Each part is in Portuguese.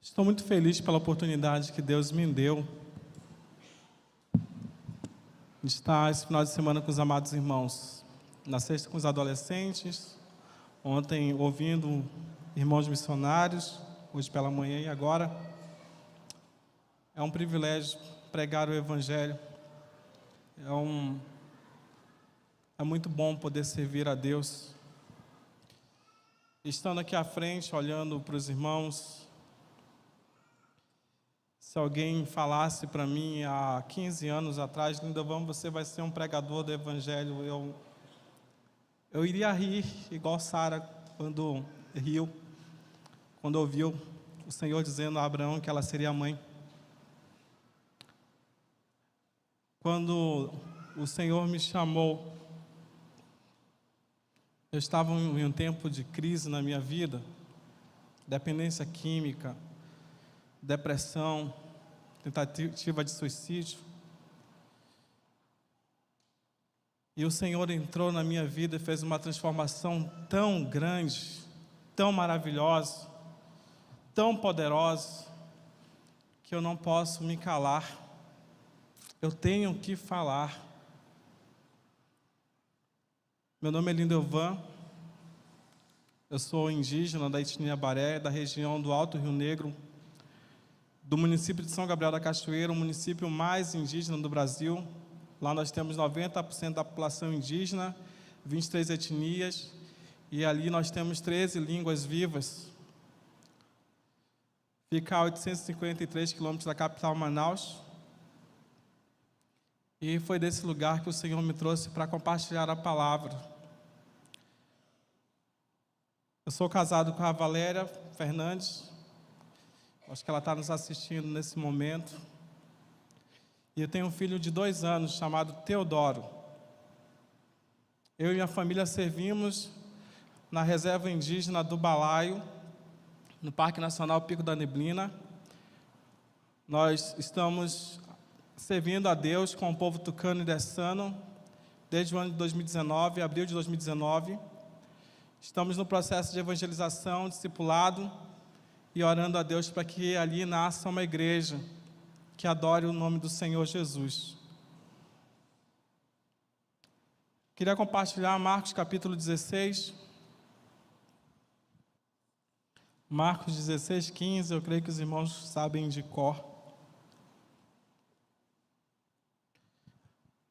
Estou muito feliz pela oportunidade que Deus me deu de estar esse final de semana com os amados irmãos. Na sexta com os adolescentes, ontem ouvindo irmãos missionários, hoje pela manhã e agora. É um privilégio pregar o Evangelho. É muito bom poder servir a Deus. Estando aqui à frente, olhando para os irmãos, se alguém falasse para mim há 15 anos atrás, Lindovan, você vai ser um pregador do Evangelho, eu iria rir, igual Sara, quando riu, quando ouviu o Senhor dizendo a Abraão que ela seria mãe. Quando o Senhor me chamou, eu estava em um tempo de crise na minha vida, dependência química, depressão, tentativa de suicídio. E o Senhor entrou na minha vida e fez uma transformação tão grande, tão maravilhosa, tão poderosa, que eu não posso me calar. Eu tenho que falar. Meu nome é Lindovan, eu sou indígena da etnia Baré, da região do Alto Rio Negro, do município de São Gabriel da Cachoeira, o município mais indígena do Brasil. Lá nós temos 90% da população indígena, 23 etnias, e ali nós temos 13 línguas vivas. Fica a 853 quilômetros da capital Manaus. E foi desse lugar que o Senhor me trouxe para compartilhar a palavra. Eu sou casado com a Valéria Fernandes, acho que ela está nos assistindo nesse momento. E eu tenho um filho de 2 anos, chamado Teodoro. Eu e minha família servimos na reserva indígena do Balaio, no Parque Nacional Pico da Neblina. Nós estamos servindo a Deus com o povo tucano e dessano desde o ano de 2019, abril de 2019. Estamos no processo de evangelização, discipulado e orando a Deus para que ali nasça uma igreja que adore o nome do Senhor Jesus. Queria compartilhar Marcos capítulo 16. Marcos 16, 15, eu creio que os irmãos sabem de cor.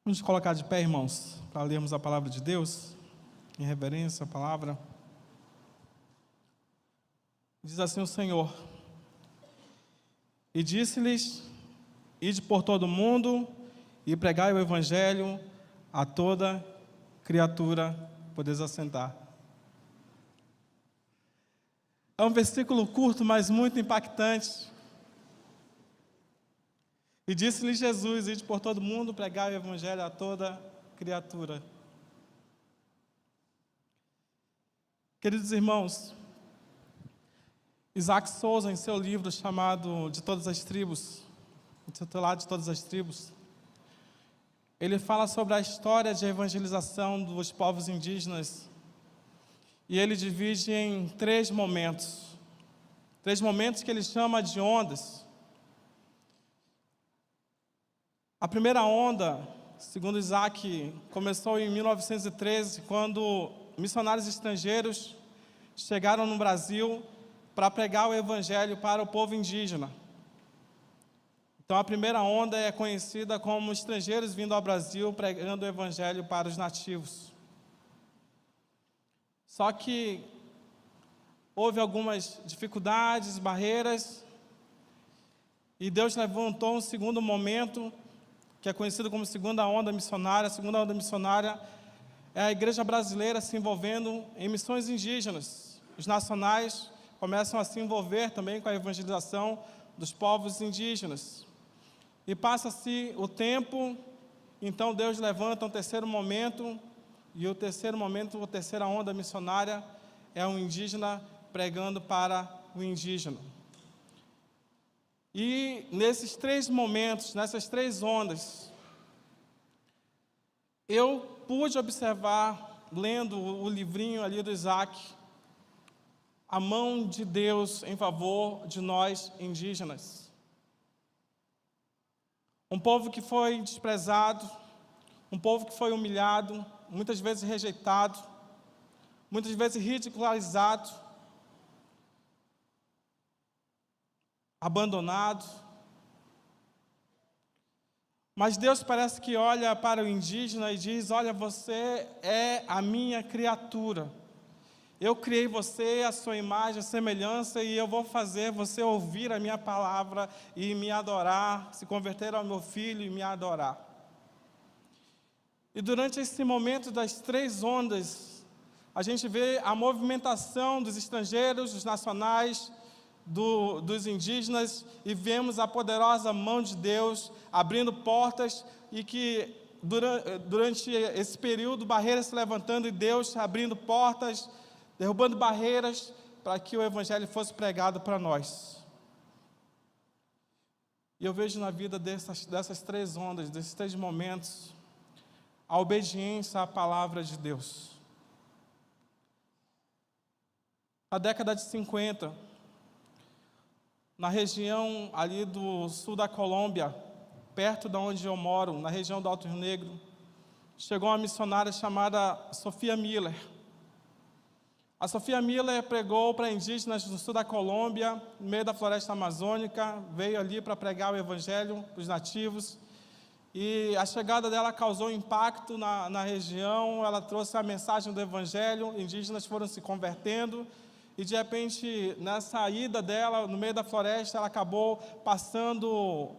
Vamos colocar de pé, irmãos, para lermos a palavra de Deus, em reverência à palavra. Diz assim o Senhor: e disse-lhes: ide por todo o mundo e pregai o Evangelho a toda criatura. Podeis assentar. É um versículo curto, mas muito impactante. E disse-lhe Jesus: ide por todo mundo, pregai o Evangelho a toda criatura. Queridos irmãos, Isaac Souza, em seu livro chamado De Todas as Tribos, intitulado De Todas as Tribos, ele fala sobre a história de evangelização dos povos indígenas. E ele divide em 3 momentos. 3 momentos que ele chama de ondas. A primeira onda, segundo Isaac, começou em 1913, quando missionários estrangeiros chegaram no Brasil para pregar o Evangelho para o povo indígena. Então, a primeira onda é conhecida como estrangeiros vindo ao Brasil pregando o Evangelho para os nativos. Só que houve algumas dificuldades, barreiras, e Deus levantou um segundo momento, que é conhecido como segunda onda missionária. A segunda onda missionária é a igreja brasileira se envolvendo em missões indígenas. Os nacionais começam a se envolver também com a evangelização dos povos indígenas. E passa-se o tempo, então Deus levanta um terceiro momento, e o terceiro momento, a terceira onda missionária, é um indígena pregando para o indígena. E nesses 3 momentos, nessas 3 ondas, eu pude observar, lendo o livrinho ali do Isaac, a mão de Deus em favor de nós indígenas. Um povo que foi desprezado, um povo que foi humilhado, muitas vezes rejeitado, muitas vezes ridicularizado, abandonado. Mas Deus parece que olha para o indígena e diz: olha, você é a minha criatura. Eu criei você, a sua imagem, a semelhança, e eu vou fazer você ouvir a minha palavra e me adorar, se converter ao meu filho e me adorar. E durante esse momento das 3 ondas, a gente vê a movimentação dos estrangeiros, dos nacionais, dos indígenas, e vemos a poderosa mão de Deus abrindo portas, e que durante esse período, barreiras se levantando, e Deus abrindo portas, derrubando barreiras, para que o Evangelho fosse pregado para nós. E eu vejo na vida dessas 3 ondas, desses 3 momentos, a obediência à palavra de Deus. Na década de 50, na região ali do sul da Colômbia, perto de onde eu moro, na região do Alto Rio Negro, chegou uma missionária chamada Sofia Miller. A Sofia Miller pregou para indígenas do sul da Colômbia, no meio da floresta amazônica, veio ali para pregar o Evangelho para os nativos, e a chegada dela causou impacto na região. Ela trouxe a mensagem do Evangelho, indígenas foram se convertendo, e de repente, nessa ida dela, no meio da floresta, ela acabou passando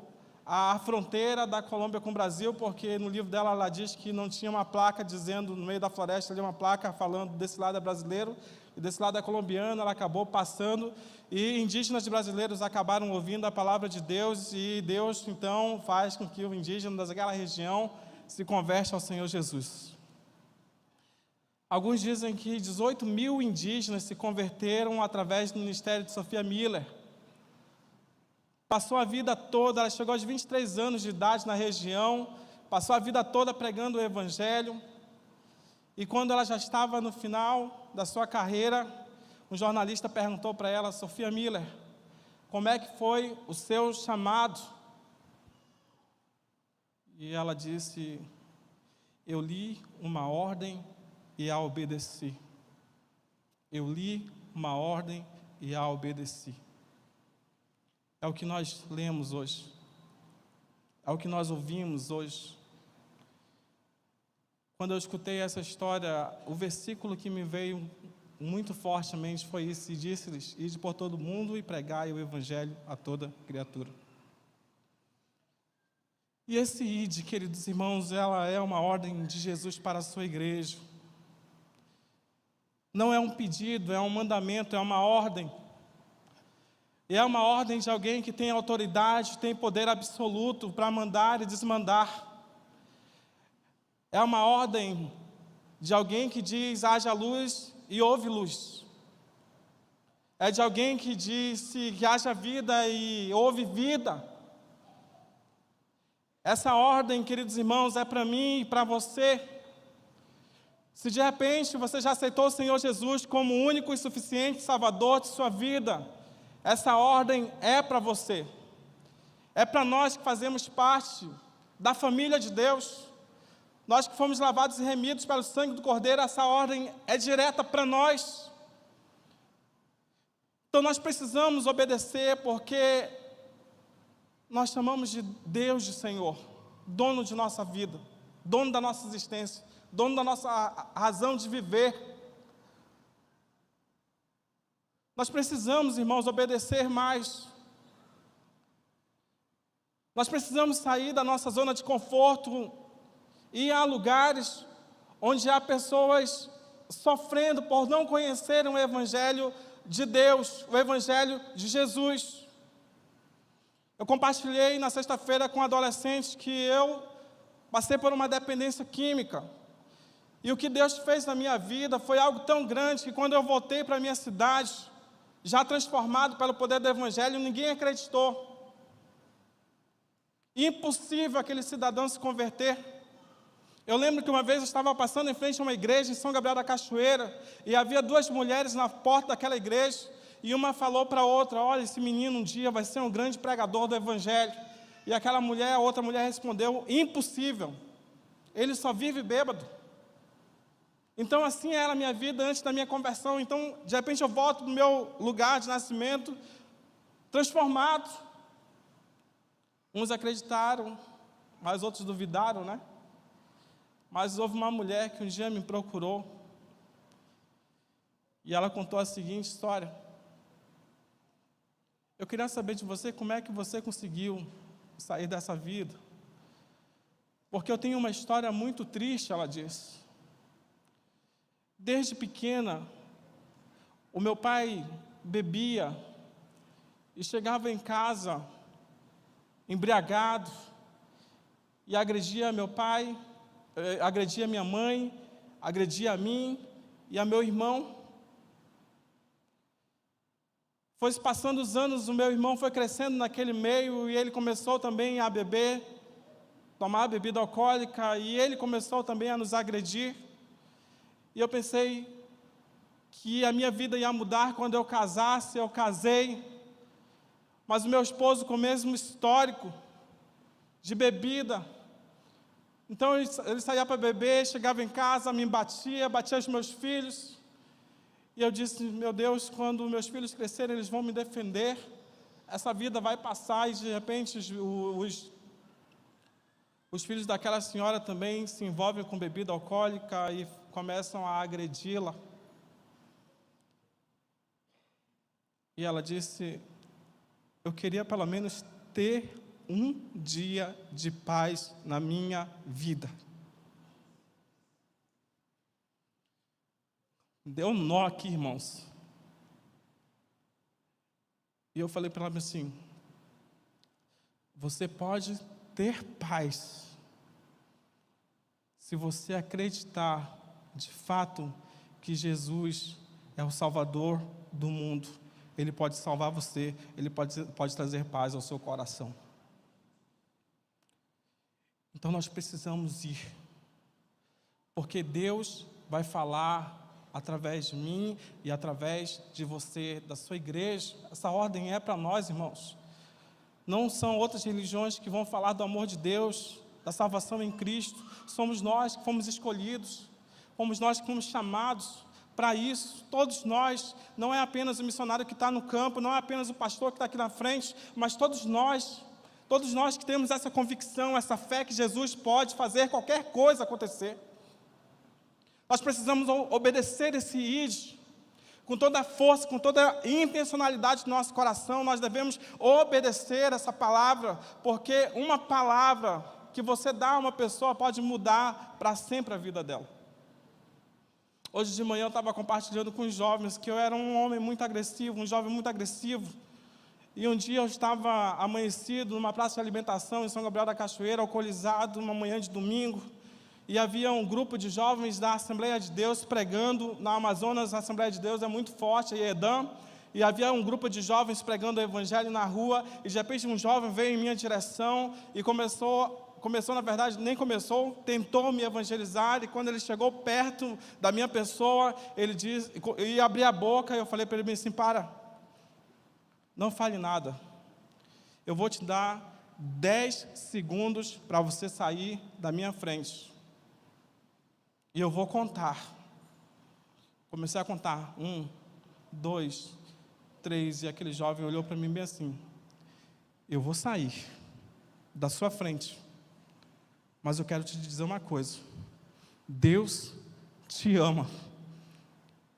a fronteira da Colômbia com o Brasil, porque no livro dela ela diz que não tinha uma placa dizendo, no meio da floresta, ali uma placa falando desse lado é brasileiro e desse lado é colombiano. Ela acabou passando, e indígenas brasileiros acabaram ouvindo a palavra de Deus, e Deus então faz com que o indígena daquela região se converta ao Senhor Jesus. Alguns dizem que 18 mil indígenas se converteram através do ministério de Sofia Miller. Passou a vida toda, ela chegou aos 23 anos de idade na região, passou a vida toda pregando o Evangelho, e quando ela já estava no final da sua carreira, um jornalista perguntou para ela: Sofia Miller, como é que foi o seu chamado? E ela disse: eu li uma ordem e a obedeci. Eu li uma ordem e a obedeci. É o que nós lemos hoje. É o que nós ouvimos hoje. Quando eu escutei essa história, o versículo que me veio muito fortemente foi esse: e disse-lhes: ide por todo mundo e pregai o Evangelho a toda criatura. E esse ide, queridos irmãos, ela é uma ordem de Jesus para a sua igreja. Não é um pedido, é um mandamento, é uma ordem. E é uma ordem de alguém que tem autoridade, tem poder absoluto para mandar e desmandar. É uma ordem de alguém que diz: haja luz e houve luz. É de alguém que disse que haja vida e houve vida. Essa ordem, queridos irmãos, é para mim e para você. Se de repente você já aceitou o Senhor Jesus como o único e suficiente Salvador de sua vida, essa ordem é para você. É para nós que fazemos parte da família de Deus. Nós que fomos lavados e remidos pelo sangue do Cordeiro, essa ordem é direta para nós. Então nós precisamos obedecer, porque nós chamamos de Deus de Senhor, dono de nossa vida, dono da nossa existência, dono da nossa razão de viver. Nós precisamos, irmãos, obedecer mais. Nós precisamos sair da nossa zona de conforto e ir a lugares onde há pessoas sofrendo por não conhecerem o Evangelho de Deus, o Evangelho de Jesus. Eu compartilhei na sexta-feira com adolescentes que eu passei por uma dependência química. E o que Deus fez na minha vida foi algo tão grande que quando eu voltei para a minha cidade, já transformado pelo poder do Evangelho, ninguém acreditou. Impossível aquele cidadão se converter. Eu lembro que uma vez eu estava passando em frente a uma igreja em São Gabriel da Cachoeira, e havia duas mulheres na porta daquela igreja, e uma falou para a outra: olha, esse menino um dia vai ser um grande pregador do Evangelho. E aquela mulher, a outra mulher respondeu: impossível, ele só vive bêbado. Então assim era a minha vida antes da minha conversão. Então de repente eu volto para o meu lugar de nascimento, transformado. Uns acreditaram, mas outros duvidaram, né? Mas houve uma mulher que um dia me procurou, e ela contou a seguinte história: eu queria saber de você como é que você conseguiu sair dessa vida, porque eu tenho uma história muito triste, ela disse. Desde pequena, o meu pai bebia e chegava em casa embriagado e agredia meu pai, agredia minha mãe, agredia a mim e a meu irmão. Foi se passando os anos, o meu irmão foi crescendo naquele meio e ele começou também a beber, tomar bebida alcoólica, e ele começou também a nos agredir. E eu pensei que a minha vida ia mudar quando eu casasse. Eu casei, mas o meu esposo com o mesmo histórico de bebida. Então ele saía para beber, chegava em casa, me batia os meus filhos. E eu disse: meu Deus, quando meus filhos crescerem, eles vão me defender. Essa vida vai passar. E de repente os filhos daquela senhora também se envolvem com bebida alcoólica e começam a agredi-la. E ela disse: eu queria pelo menos ter um dia de paz na minha vida. Deu um nó aqui, irmãos. E eu falei para ela assim: você pode ter paz se você acreditar de fato que Jesus é o Salvador do mundo. Ele pode salvar você, Ele pode trazer paz ao seu coração. Então nós precisamos ir, porque Deus vai falar através de mim e através de você, da sua igreja. Essa ordem é para nós, irmãos. Não são outras religiões que vão falar do amor de Deus, da salvação em Cristo. Somos nós que fomos escolhidos, fomos nós que fomos chamados para isso. Todos nós, não é apenas o missionário que está no campo, não é apenas o pastor que está aqui na frente, mas todos nós que temos essa convicção, essa fé que Jesus pode fazer qualquer coisa acontecer. Nós precisamos obedecer esse id, com toda a força, com toda a intencionalidade do nosso coração. Nós devemos obedecer essa palavra, porque uma palavra que você dá a uma pessoa pode mudar para sempre a vida dela. Hoje de manhã eu estava compartilhando com os jovens que eu era um homem muito agressivo, um jovem muito agressivo. E um dia eu estava amanhecido numa praça de alimentação em São Gabriel da Cachoeira, alcoolizado, uma manhã de domingo. E havia um grupo de jovens da Assembleia de Deus pregando. Na Amazonas, a Assembleia de Deus é muito forte, em Edã. E havia um grupo de jovens pregando o Evangelho na rua. E de repente um jovem veio em minha direção e na verdade, nem começou, tentou me evangelizar. E quando ele chegou perto da minha pessoa, ele ia abrir a boca. E eu falei para ele assim: para, não fale nada. Eu vou te dar 10 segundos para você sair da minha frente. E eu vou contar. Comecei a contar. 1, 2, 3. E aquele jovem olhou para mim bem assim: eu vou sair da sua frente, mas eu quero te dizer uma coisa: Deus te ama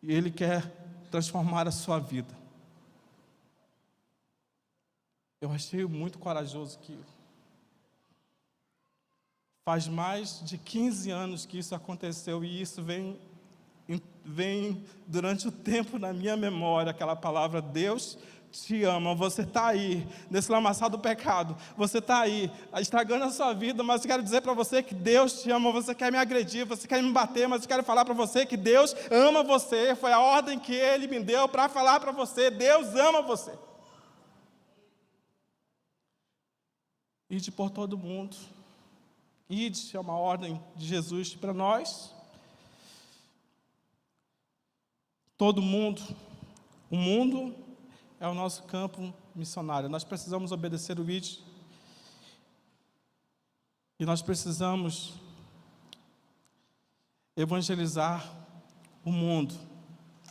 e Ele quer transformar a sua vida. Eu achei muito corajoso aquilo. Faz mais de 15 anos que isso aconteceu, e isso vem durante o tempo na minha memória, aquela palavra: Deus te ama. Você está aí, nesse lamaçal do pecado, você está aí, estragando a sua vida, mas eu quero dizer para você que Deus te ama. Você quer me agredir, você quer me bater, mas eu quero falar para você que Deus ama você. Foi a ordem que Ele me deu para falar para você: Deus ama você. Ide por todo mundo, Ide é uma ordem de Jesus para nós. Todo mundo, o mundo é o nosso campo missionário. Nós precisamos obedecer o ide. E nós precisamos evangelizar o mundo.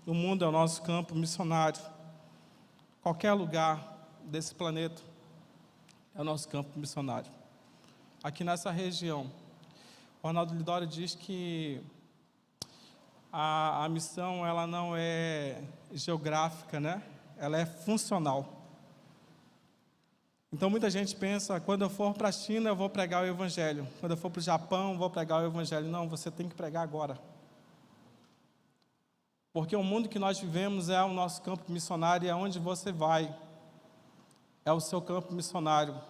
O mundo é o nosso campo missionário. Qualquer lugar desse planeta é o nosso campo missionário. Aqui nessa região, o Arnaldo Lidório diz que a missão ela não é geográfica, né? Ela é funcional. Então, muita gente pensa, quando eu for para a China, eu vou pregar o Evangelho. Quando eu for para o Japão, eu vou pregar o Evangelho. Não, você tem que pregar agora. Porque o mundo que nós vivemos é o nosso campo missionário, e aonde você vai é o seu campo missionário.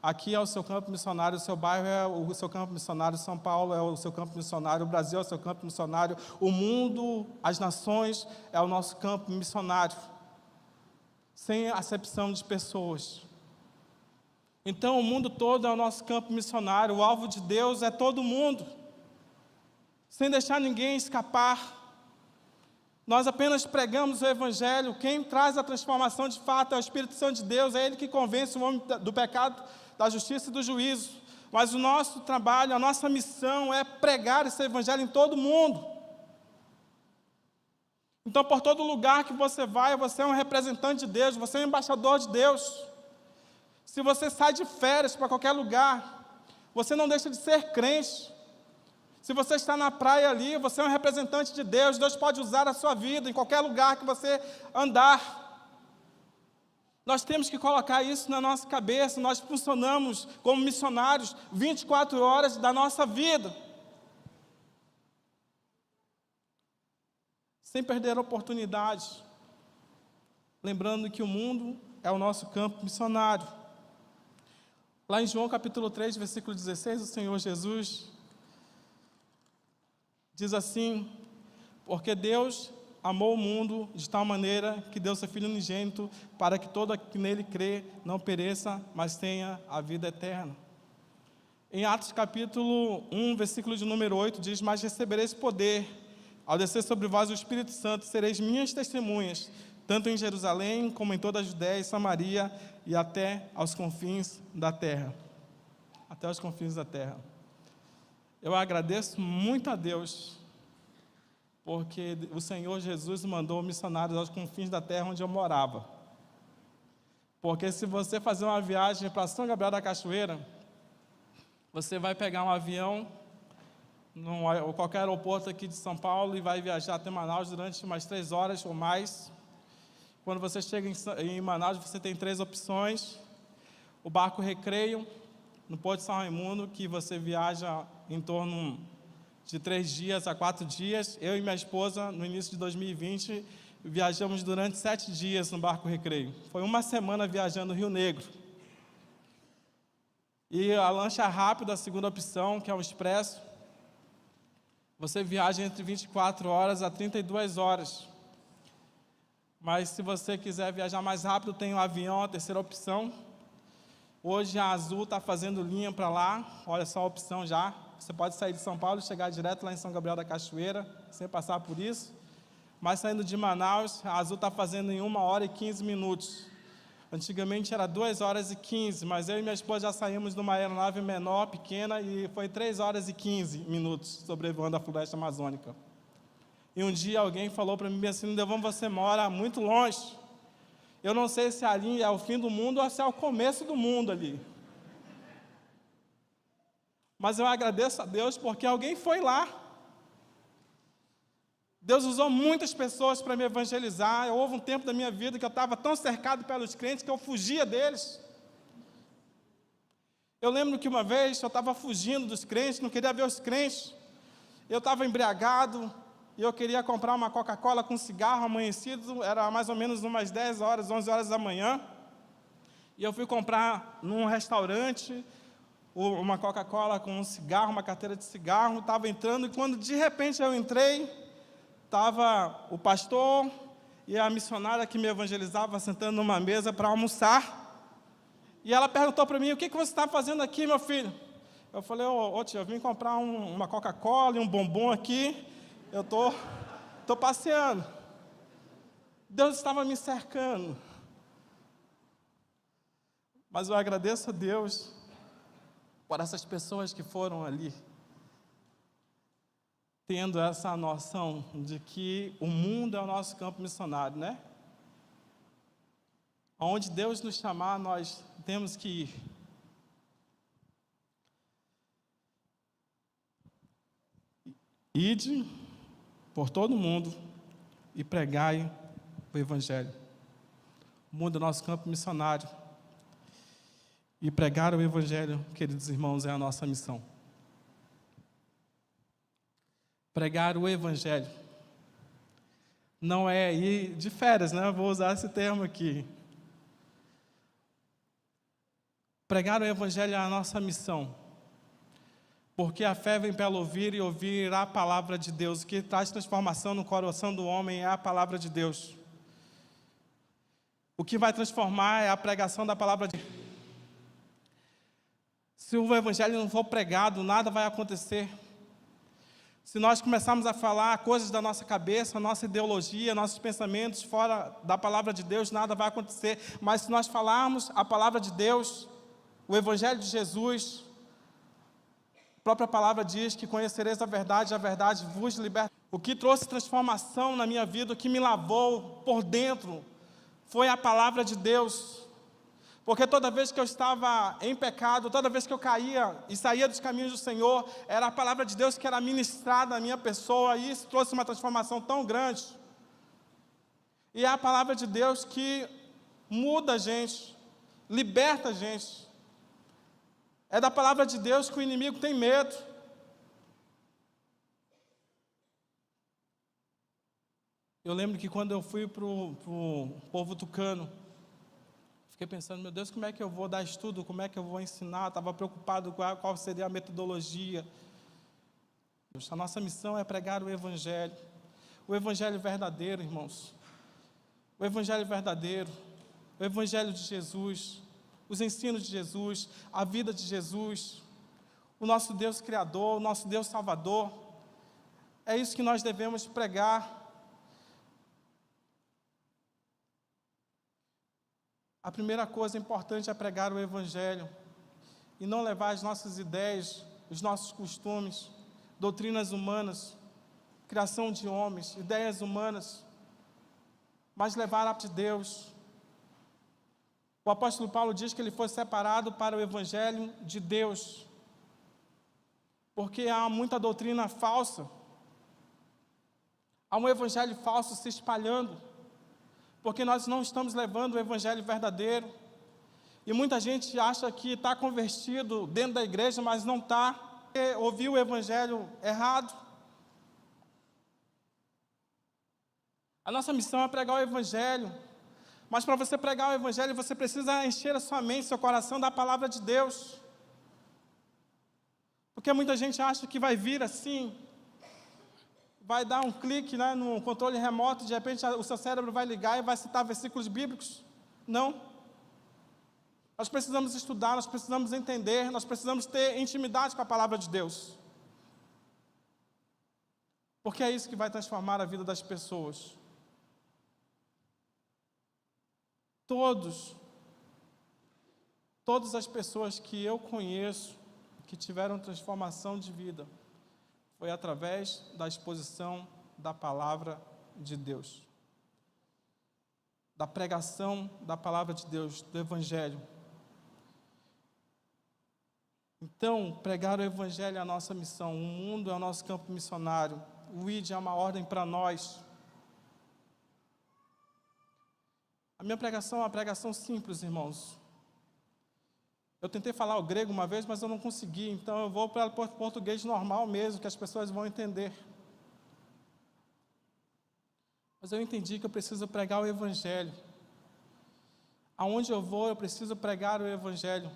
Aqui é o seu campo missionário, o seu bairro é o seu campo missionário, São Paulo é o seu campo missionário, o Brasil é o seu campo missionário, o mundo, as nações é o nosso campo missionário, sem acepção de pessoas. Então, o mundo todo é o nosso campo missionário, o alvo de Deus é todo mundo, sem deixar ninguém escapar. Nós apenas pregamos o Evangelho. Quem traz a transformação de fato é o Espírito Santo de Deus, é Ele que convence o homem do pecado, da justiça e do juízo. Mas o nosso trabalho, a nossa missão é pregar esse Evangelho em todo mundo. Então, por todo lugar que você vai, você é um representante de Deus, você é um embaixador de Deus. Se você sai de férias para qualquer lugar, você não deixa de ser crente. Se você está na praia ali, você é um representante de Deus. Deus pode usar a sua vida em qualquer lugar que você andar. Nós temos que colocar isso na nossa cabeça. Nós funcionamos como missionários 24 horas da nossa vida, sem perder a oportunidade. Lembrando que o mundo é o nosso campo missionário. Lá em João capítulo 3, versículo 16, o Senhor Jesus diz assim: porque Deus amou o mundo de tal maneira que deu seu Filho unigênito, para que todo que nele crê não pereça, mas tenha a vida eterna. Em Atos capítulo 1, versículo de número 8, diz: mas recebereis poder, ao descer sobre vós o Espírito Santo, sereis minhas testemunhas, tanto em Jerusalém, como em toda a Judéia e Samaria, e até aos confins da terra. Até os confins da terra. Eu agradeço muito a Deus, porque o Senhor Jesus mandou missionários aos confins da terra onde eu morava. Porque se você fazer uma viagem para São Gabriel da Cachoeira, você vai pegar um avião em qualquer aeroporto aqui de São Paulo e vai viajar até Manaus durante umas 3 horas ou mais. Quando você chega em Manaus, você tem 3 opções. O barco Recreio, no Porto de São Raimundo, que você viaja em torno de 3 dias a 4 dias. Eu e minha esposa, no início de 2020, viajamos durante 7 dias no barco Recreio. Foi uma semana viajando no Rio Negro. E a lancha rápida, a segunda opção, que é o expresso, você viaja entre 24 horas a 32 horas. Mas se você quiser viajar mais rápido, tem o avião, a terceira opção. Hoje a Azul está fazendo linha para lá, olha só a opção já. Você pode sair de São Paulo e chegar direto lá em São Gabriel da Cachoeira, sem passar por isso. Mas saindo de Manaus, a Azul está fazendo em 1 hora e 15 minutos. Antigamente era 2 horas e 15, mas eu e minha esposa já saímos numa aeronave menor, pequena, e foi 3 horas e 15 minutos sobrevoando a floresta amazônica. E um dia alguém falou para mim assim: Nildevan, você mora muito longe. Eu não sei se ali é o fim do mundo ou se é o começo do mundo ali. Mas eu agradeço a Deus porque alguém foi lá. Deus usou muitas pessoas para me evangelizar. Houve um tempo da minha vida que eu estava tão cercado pelos crentes que eu fugia deles. Eu lembro que uma vez eu estava fugindo dos crentes, não queria ver os crentes. Eu estava embriagado e eu queria comprar uma Coca-Cola com cigarro amanhecido. Era mais ou menos umas 10 horas, 11 horas da manhã. E eu fui comprar num restaurante uma Coca-Cola com um cigarro, uma carteira de cigarro. Estava entrando e quando de repente eu entrei, estava o pastor e a missionária que me evangelizava sentando numa mesa para almoçar. E ela perguntou para mim: o que você está fazendo aqui, meu filho? Eu falei, ô tio, eu vim comprar uma Coca-Cola e um bombom aqui, eu tô passeando. Deus estava me cercando. Mas eu agradeço a Deus por essas pessoas que foram ali, tendo essa noção de que o mundo é o nosso campo missionário, né? Onde Deus nos chamar, nós temos que ir. Ide por todo mundo e pregai o Evangelho. O mundo é o nosso campo missionário. E pregar o Evangelho, queridos irmãos, é a nossa missão. Pregar o Evangelho não é ir de férias, né? Eu vou usar esse termo aqui. Pregar o Evangelho é a nossa missão. Porque a fé vem pelo ouvir e ouvir a palavra de Deus. O que traz transformação no coração do homem é a palavra de Deus. O que vai transformar é a pregação da palavra de Deus. Se o Evangelho não for pregado, nada vai acontecer. Se nós começarmos a falar coisas da nossa cabeça, nossa ideologia, nossos pensamentos fora da palavra de Deus, nada vai acontecer. Mas se nós falarmos a palavra de Deus, o Evangelho de Jesus, a própria palavra diz que conhecereis a verdade vos liberta. O que trouxe transformação na minha vida, o que me lavou por dentro, foi a palavra de Deus. Porque toda vez que eu estava em pecado, toda vez que eu caía e saía dos caminhos do Senhor, era a palavra de Deus que era ministrada na minha pessoa, e isso trouxe uma transformação tão grande. E é a palavra de Deus que muda a gente, liberta a gente. É da palavra de Deus que o inimigo tem medo. Eu lembro que quando eu fui para o povo tucano, fiquei pensando, meu Deus, como é que eu vou dar estudo, como é que eu vou ensinar? Estava preocupado com qual seria a metodologia. A nossa missão é pregar o Evangelho verdadeiro, irmãos. O Evangelho verdadeiro, o Evangelho de Jesus, os ensinos de Jesus, a vida de Jesus, o nosso Deus Criador, o nosso Deus Salvador. É isso que nós devemos pregar. A primeira coisa importante é pregar o Evangelho e não levar as nossas ideias, os nossos costumes, doutrinas humanas, criação de homens, ideias humanas, mas levar a de Deus. O apóstolo Paulo diz que ele foi separado para o Evangelho de Deus, porque há muita doutrina falsa, há um evangelho falso se espalhando, porque nós não estamos levando o Evangelho verdadeiro, e muita gente acha que está convertido dentro da igreja, mas não está, porque ouviu o Evangelho errado. A nossa missão é pregar o Evangelho, mas para você pregar o Evangelho, você precisa encher a sua mente, seu coração da palavra de Deus, porque muita gente acha que vai vir assim, vai dar um clique, né, no controle remoto, de repente o seu cérebro vai ligar e vai citar versículos bíblicos. Não. Nós precisamos estudar, nós precisamos entender, nós precisamos ter intimidade com a palavra de Deus. Porque é isso que vai transformar a vida das pessoas. Todas as pessoas que eu conheço, que tiveram transformação de vida, foi através da exposição da palavra de Deus, da pregação da palavra de Deus, do Evangelho. Então, pregar o Evangelho é a nossa missão, o mundo é o nosso campo missionário, o ID é uma ordem para nós. A minha pregação é uma pregação simples, irmãos. Eu tentei falar o grego uma vez, mas eu não consegui, então eu vou para o português normal mesmo, que as pessoas vão entender. Mas eu entendi que eu preciso pregar o Evangelho. Aonde eu vou, eu preciso pregar o Evangelho.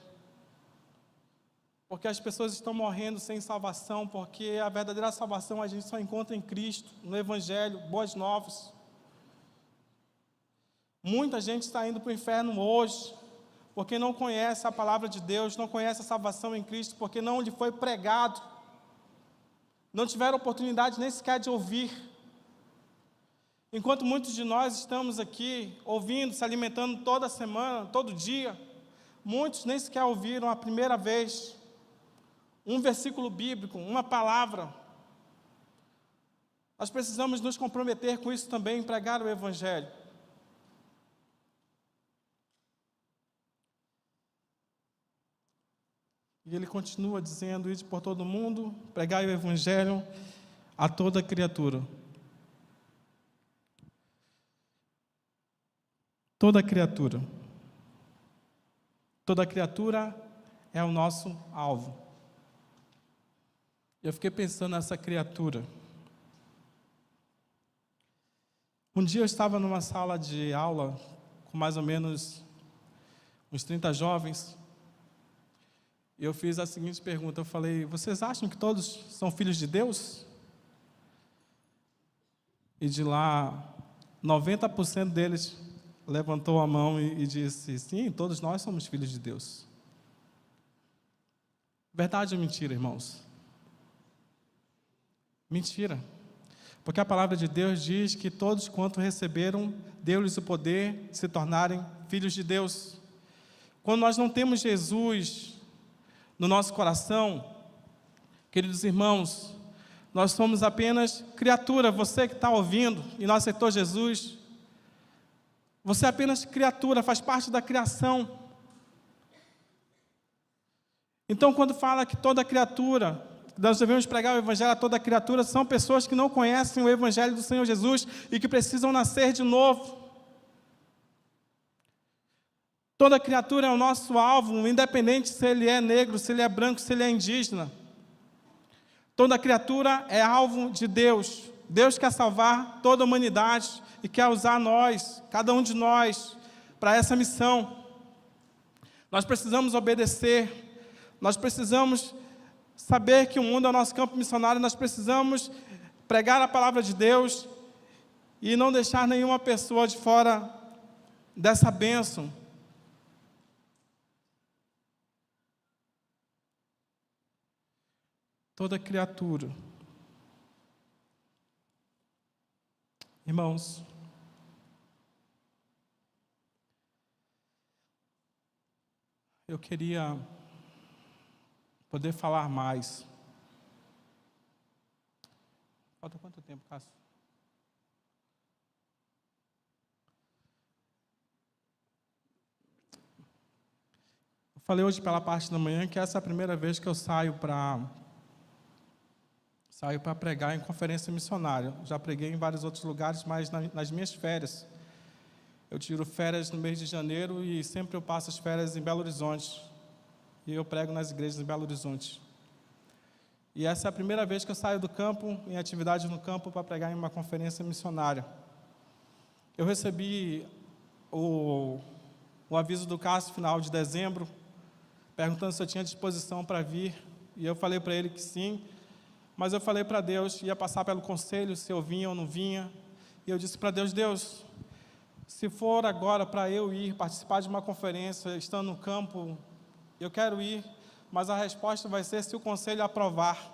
Porque as pessoas estão morrendo sem salvação, porque a verdadeira salvação a gente só encontra em Cristo, no Evangelho, boas novas. Muita gente está indo para o inferno hoje, porque não conhece a palavra de Deus, não conhece a salvação em Cristo, porque não lhe foi pregado, não tiveram oportunidade nem sequer de ouvir. Enquanto muitos de nós estamos aqui ouvindo, se alimentando toda semana, todo dia, muitos nem sequer ouviram a primeira vez um versículo bíblico, uma palavra. Nós precisamos nos comprometer com isso também, em pregar o Evangelho. E ele continua dizendo: ide por todo mundo, pregai o Evangelho a toda criatura. Toda criatura. Toda criatura é o nosso alvo. Eu fiquei pensando nessa criatura. Um dia eu estava numa sala de aula com mais ou menos uns 30 jovens, e eu fiz a seguinte pergunta, eu falei: vocês acham que todos são filhos de Deus? E de lá, 90% deles levantou a mão e disse: sim, todos nós somos filhos de Deus. Verdade ou mentira, irmãos? Mentira. Porque a palavra de Deus diz que todos quanto receberam, deu-lhes o poder de se tornarem filhos de Deus. Quando nós não temos Jesus no nosso coração, queridos irmãos, nós somos apenas criatura. Você que está ouvindo e não aceitou Jesus, você é apenas criatura, faz parte da criação. Então, quando fala que toda criatura, nós devemos pregar o Evangelho a toda criatura, são pessoas que não conhecem o Evangelho do Senhor Jesus e que precisam nascer de novo. Toda criatura é o nosso alvo, independente se ele é negro, se ele é branco, se ele é indígena. Toda criatura é alvo de Deus. Deus quer salvar toda a humanidade e quer usar nós, cada um de nós, para essa missão. Nós precisamos obedecer, nós precisamos saber que o mundo é o nosso campo missionário, nós precisamos pregar a palavra de Deus e não deixar nenhuma pessoa de fora dessa bênção. Toda criatura. Irmãos, eu queria poder falar mais. Falta quanto tempo, Cássio? Eu falei hoje pela parte da manhã que essa é a primeira vez que eu saio para pregar em conferência missionária. Já preguei em vários outros lugares, mas nas minhas férias. Eu tiro férias no mês de janeiro e sempre eu passo as férias em Belo Horizonte. E eu prego nas igrejas em Belo Horizonte. E essa é a primeira vez que eu saio do campo, em atividade no campo, para pregar em uma conferência missionária. Eu recebi o aviso do Cássio, final de dezembro, perguntando se eu tinha disposição para vir. E eu falei para ele que sim. Mas eu falei para Deus, ia passar pelo conselho, se eu vinha ou não vinha. E eu disse para Deus: Deus, se for agora para eu ir participar de uma conferência, estando no campo, eu quero ir, mas a resposta vai ser se o conselho aprovar.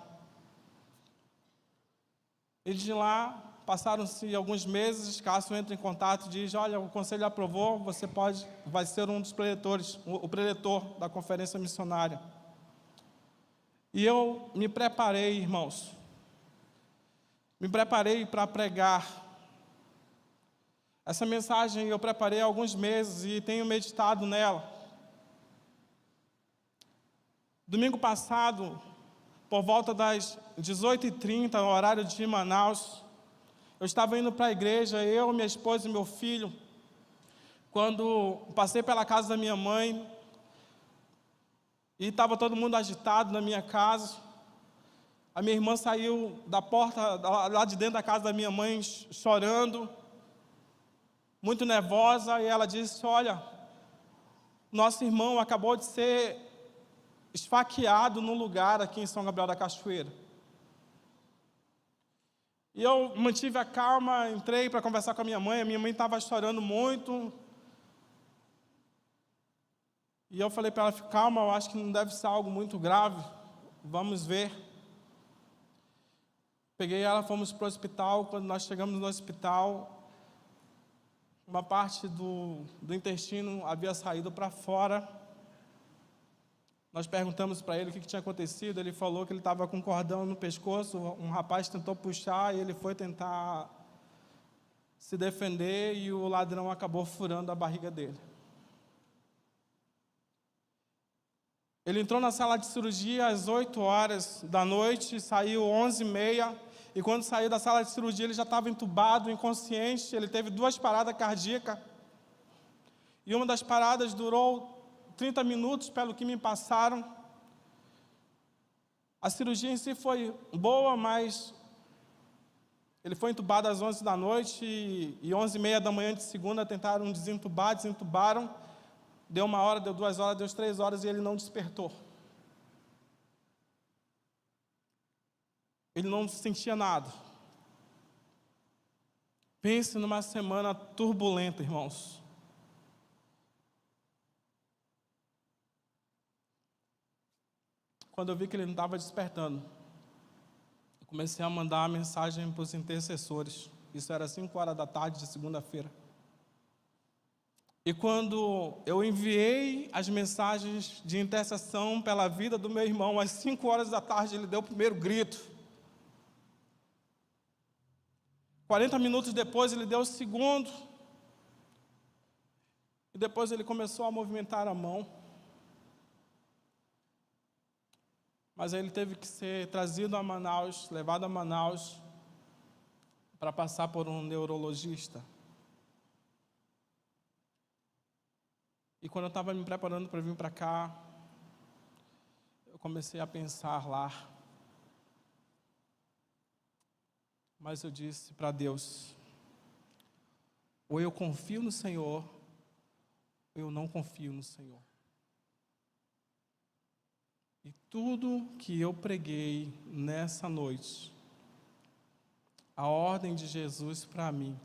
E de lá, passaram-se alguns meses, Cássio entra em contato e diz: olha, o conselho aprovou, você vai ser um dos preletores, o preletor da conferência missionária. E eu me preparei, irmãos, para pregar. Essa mensagem eu preparei há alguns meses e tenho meditado nela. Domingo passado, por volta das 18h30, no horário de Manaus, eu estava indo para a igreja, eu, minha esposa e meu filho, quando passei pela casa da minha mãe, e estava todo mundo agitado na minha casa. A minha irmã saiu da porta, lá de dentro da casa da minha mãe, chorando, muito nervosa, e ela disse: olha, nosso irmão acabou de ser esfaqueado num lugar aqui em São Gabriel da Cachoeira. E eu mantive a calma, entrei para conversar com a minha mãe estava chorando muito. E eu falei para ela, calma, eu acho que não deve ser algo muito grave, vamos ver. Peguei ela, fomos para o hospital. Quando nós chegamos no hospital, uma parte do intestino havia saído para fora. Nós perguntamos para ele o que tinha acontecido. Ele falou que ele estava com um cordão no pescoço. Um rapaz tentou puxar e ele foi tentar se defender e o ladrão acabou furando a barriga dele. Ele entrou na sala de cirurgia às 8 horas da noite, saiu 11h30, e quando saiu da sala de cirurgia ele já estava entubado, inconsciente. Ele teve 2 paradas cardíacas, e uma das paradas durou 30 minutos, pelo que me passaram. A cirurgia em si foi boa, mas ele foi entubado às 11 da noite, e 11h30 da manhã de segunda tentaram desentubaram. Deu 1 hora, deu 2 horas, deu 3 horas e ele não despertou. Ele não sentia nada. Pense numa semana turbulenta, irmãos. Quando eu vi que ele não estava despertando, eu comecei a mandar uma mensagem para os intercessores. Isso era 5 horas da tarde de segunda-feira. E quando eu enviei as mensagens de intercessão pela vida do meu irmão, às 5 horas da tarde ele deu o primeiro grito. 40 minutos depois ele deu o segundo. E depois ele começou a movimentar a mão. Mas aí ele teve que ser trazido a Manaus, levado a Manaus, para passar por um neurologista. E quando eu estava me preparando para vir para cá, eu comecei a pensar lá. Mas eu disse para Deus, ou eu confio no Senhor, ou eu não confio no Senhor. E tudo que eu preguei nessa noite, a ordem de Jesus para mim,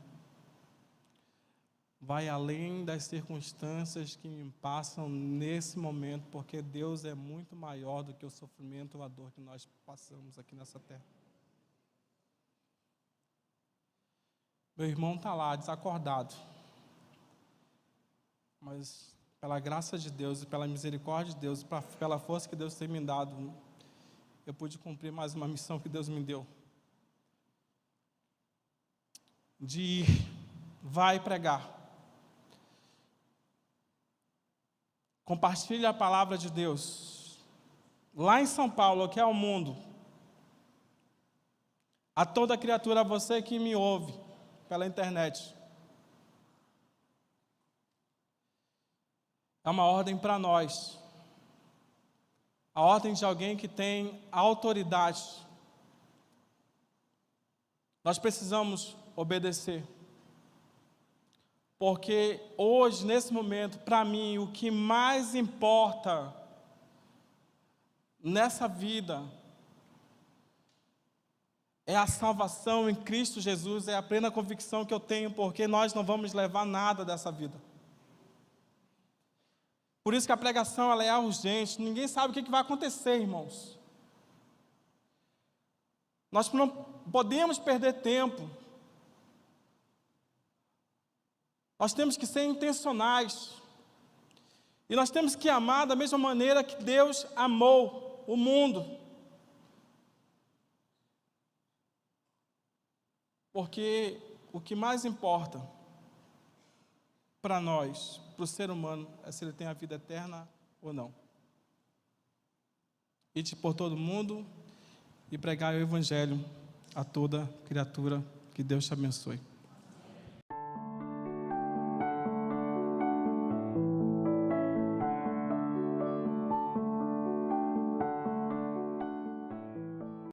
vai além das circunstâncias que me passam nesse momento, porque Deus é muito maior do que o sofrimento ou a dor que nós passamos aqui nessa terra. Meu irmão está lá, desacordado. Mas, pela graça de Deus e pela misericórdia de Deus, pela força que Deus tem me dado, eu pude cumprir mais uma missão que Deus me deu. De ir, vai pregar. Compartilhe a palavra de Deus. Lá em São Paulo, que é o mundo, a toda criatura, a você que me ouve pela internet, é uma ordem para nós. A ordem de alguém que tem autoridade. Nós precisamos obedecer. Porque hoje, nesse momento, para mim, o que mais importa nessa vida é a salvação em Cristo Jesus, é a plena convicção que eu tenho, porque nós não vamos levar nada dessa vida. Por isso que a pregação ela é urgente, ninguém sabe o que vai acontecer, irmãos. Nós não podemos perder tempo. Nós temos que ser intencionais. E nós temos que amar da mesma maneira que Deus amou o mundo. Porque o que mais importa para nós, para o ser humano, é se ele tem a vida eterna ou não. Ide por todo mundo e pregai o Evangelho a toda criatura. Que Deus te abençoe.